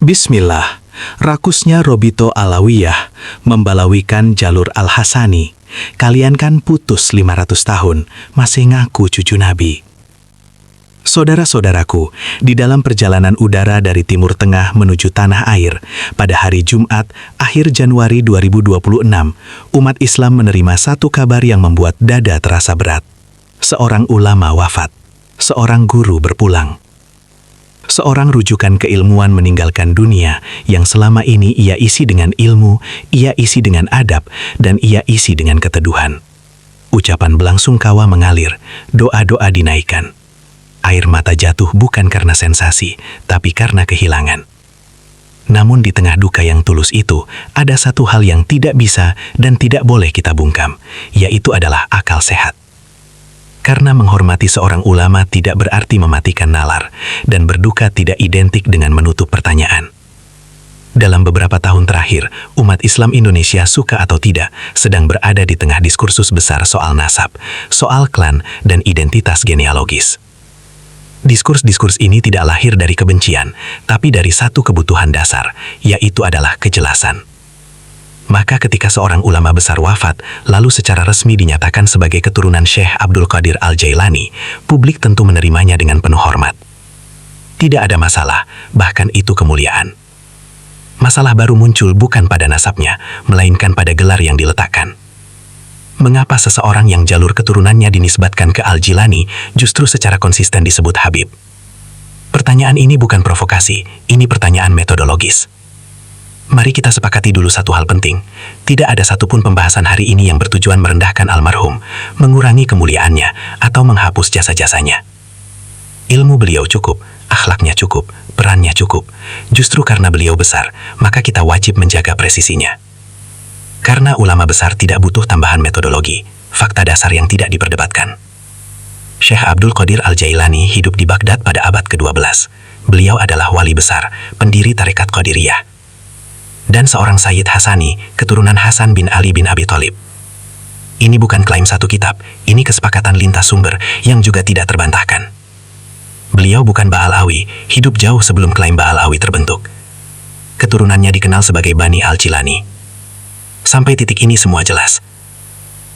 Bismillah, rakusnya Robito Alawiyah membalawikan jalur Al-Hasani. Kalian kan putus 500 tahun, masih ngaku cucu Nabi. Saudara-saudaraku, di dalam perjalanan udara dari Timur Tengah menuju Tanah Air, pada hari Jumat, akhir Januari 2026, umat Islam menerima satu kabar yang membuat dada terasa berat. Seorang ulama wafat, seorang guru berpulang. Seorang rujukan keilmuan meninggalkan dunia yang selama ini ia isi dengan ilmu, ia isi dengan adab, dan ia isi dengan keteduhan. Ucapan belangsungkawa mengalir, doa-doa dinaikkan. Air mata jatuh bukan karena sensasi, tapi karena kehilangan. Namun di tengah duka yang tulus itu, ada satu hal yang tidak bisa dan tidak boleh kita bungkam, yaitu adalah akal sehat. Karena menghormati seorang ulama tidak berarti mematikan nalar, dan berduka tidak identik dengan menutup pertanyaan. Dalam beberapa tahun terakhir, umat Islam Indonesia suka atau tidak, sedang berada di tengah diskursus besar soal nasab, soal klan, dan identitas genealogis. Diskurs-diskurs ini tidak lahir dari kebencian, tapi dari satu kebutuhan dasar, yaitu adalah kejelasan. Maka ketika seorang ulama besar wafat, lalu secara resmi dinyatakan sebagai keturunan Syekh Abdul Qadir Al-Jailani, publik tentu menerimanya dengan penuh hormat. Tidak ada masalah, bahkan itu kemuliaan. Masalah baru muncul bukan pada nasabnya, melainkan pada gelar yang diletakkan. Mengapa seseorang yang jalur keturunannya dinisbatkan ke Al-Jilani justru secara konsisten disebut Habib? Pertanyaan ini bukan provokasi, ini pertanyaan metodologis. Mari kita sepakati dulu satu hal penting. Tidak ada satupun pembahasan hari ini yang bertujuan merendahkan almarhum, mengurangi kemuliaannya, atau menghapus jasa-jasanya. Ilmu beliau cukup, akhlaknya cukup, perannya cukup. Justru karena beliau besar, maka kita wajib menjaga presisinya. Karena ulama besar tidak butuh tambahan metodologi, fakta dasar yang tidak diperdebatkan. Syekh Abdul Qadir Al-Jailani hidup di Baghdad pada abad ke-12. Beliau adalah wali besar, pendiri tarekat Qadiriyah. Dan seorang Sayyid Hasani, keturunan Hasan bin Ali bin Abi Thalib. Ini bukan klaim satu kitab, ini kesepakatan lintas sumber yang juga tidak terbantahkan. Beliau bukan Ba'alawi, hidup jauh sebelum klaim Ba'alawi terbentuk. Keturunannya dikenal sebagai Bani Al-Jilani. Sampai titik ini semua jelas.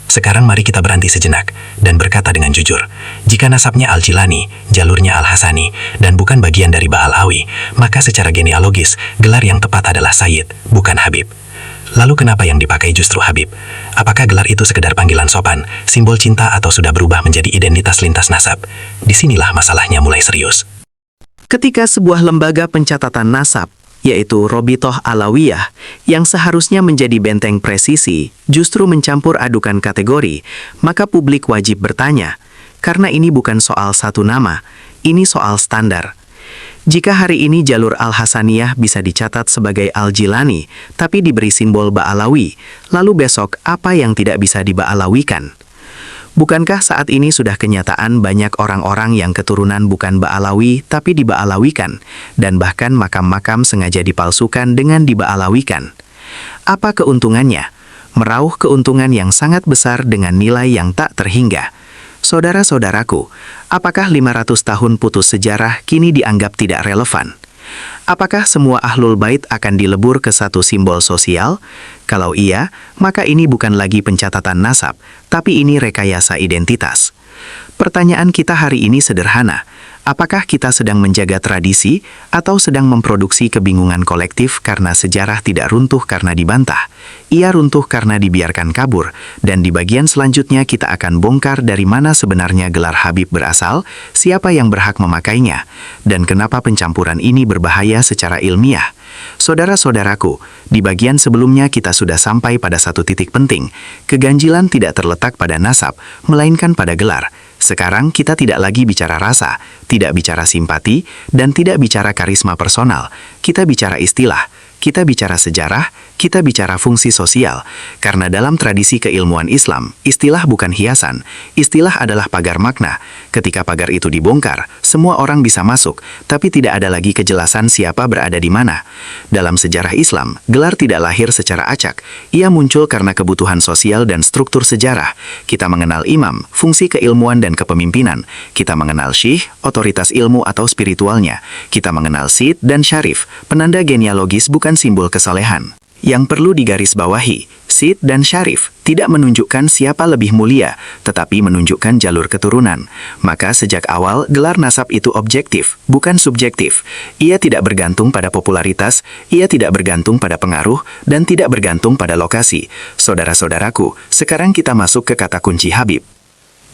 Sekarang mari kita berhenti sejenak dan berkata dengan jujur, jika nasabnya Al-Jilani, jalurnya Al-Hasani, dan bukan bagian dari Ba'alawi, maka secara genealogis, gelar yang tepat adalah Sayyid, bukan Habib. Lalu kenapa yang dipakai justru Habib? Apakah gelar itu sekedar panggilan sopan, simbol cinta, atau sudah berubah menjadi identitas lintas nasab? Disinilah masalahnya mulai serius. Ketika sebuah lembaga pencatatan nasab, yaitu Robitoh Alawiyah, yang seharusnya menjadi benteng presisi, justru mencampur adukan kategori, maka publik wajib bertanya, karena ini bukan soal satu nama, ini soal standar. Jika hari ini jalur Al-Hasaniyah bisa dicatat sebagai Al-Jilani, tapi diberi simbol Ba'alawi, lalu besok apa yang tidak bisa diba'alawikan? Bukankah saat ini sudah kenyataan banyak orang-orang yang keturunan bukan Ba'alawi tapi diba'alawikan, dan bahkan makam-makam sengaja dipalsukan dengan diba'alawikan? Apa keuntungannya? Merauh keuntungan yang sangat besar dengan nilai yang tak terhingga. Saudara-saudaraku, apakah 500 tahun putus sejarah kini dianggap tidak relevan? Apakah semua ahlul bait akan dilebur ke satu simbol sosial? Kalau iya, maka ini bukan lagi pencatatan nasab, tapi ini rekayasa identitas. Pertanyaan kita hari ini sederhana. Apakah kita sedang menjaga tradisi atau sedang memproduksi kebingungan kolektif karena sejarah tidak runtuh karena dibantah? Ia runtuh karena dibiarkan kabur, dan di bagian selanjutnya kita akan bongkar dari mana sebenarnya gelar Habib berasal, siapa yang berhak memakainya, dan kenapa pencampuran ini berbahaya secara ilmiah. Saudara-saudaraku, di bagian sebelumnya kita sudah sampai pada satu titik penting. Keganjilan tidak terletak pada nasab, melainkan pada gelar. Sekarang kita tidak lagi bicara rasa, tidak bicara simpati, dan tidak bicara karisma personal. Kita bicara istilah, kita bicara sejarah, kita bicara fungsi sosial, karena dalam tradisi keilmuan Islam, istilah bukan hiasan, istilah adalah pagar makna. Ketika pagar itu dibongkar, semua orang bisa masuk, tapi tidak ada lagi kejelasan siapa berada di mana. Dalam sejarah Islam, gelar tidak lahir secara acak, ia muncul karena kebutuhan sosial dan struktur sejarah. Kita mengenal imam, fungsi keilmuan dan kepemimpinan. Kita mengenal syekh, otoritas ilmu atau spiritualnya. Kita mengenal Sid dan Syarif, penanda genealogis bukan simbol kesolehan. Yang perlu digarisbawahi, Sid dan Syarif tidak menunjukkan siapa lebih mulia, tetapi menunjukkan jalur keturunan. Maka sejak awal, gelar nasab itu objektif, bukan subjektif. Ia tidak bergantung pada popularitas, ia tidak bergantung pada pengaruh, dan tidak bergantung pada lokasi. Saudara-saudaraku, sekarang kita masuk ke kata kunci Habib.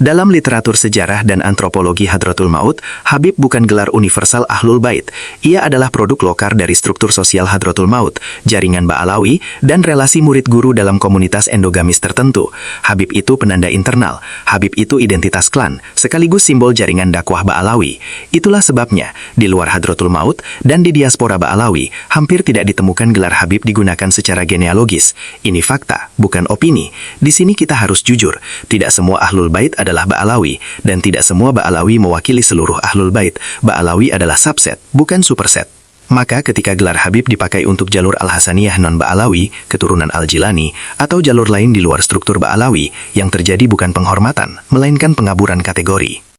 Dalam literatur sejarah dan antropologi Hadratul Maut, Habib bukan gelar universal Ahlul Bait. Ia adalah produk lokar dari struktur sosial Hadratul Maut, jaringan Ba'alawi, dan relasi murid-guru dalam komunitas endogamis tertentu. Habib itu penanda internal, Habib itu identitas klan, sekaligus simbol jaringan dakwah Ba'alawi. Itulah sebabnya, di luar Hadratul Maut dan di diaspora Ba'alawi, hampir tidak ditemukan gelar Habib digunakan secara genealogis. Ini fakta, bukan opini. Di sini kita harus jujur, tidak semua Ahlul Bait adalah Ba'alawi, dan tidak semua Ba'alawi mewakili seluruh Ahlul Bait. Ba'alawi adalah subset, bukan superset. Maka ketika gelar Habib dipakai untuk jalur Al-Hasaniyah non-Ba'alawi, keturunan Al-Jilani, atau jalur lain di luar struktur Ba'alawi, yang terjadi bukan penghormatan, melainkan pengaburan kategori.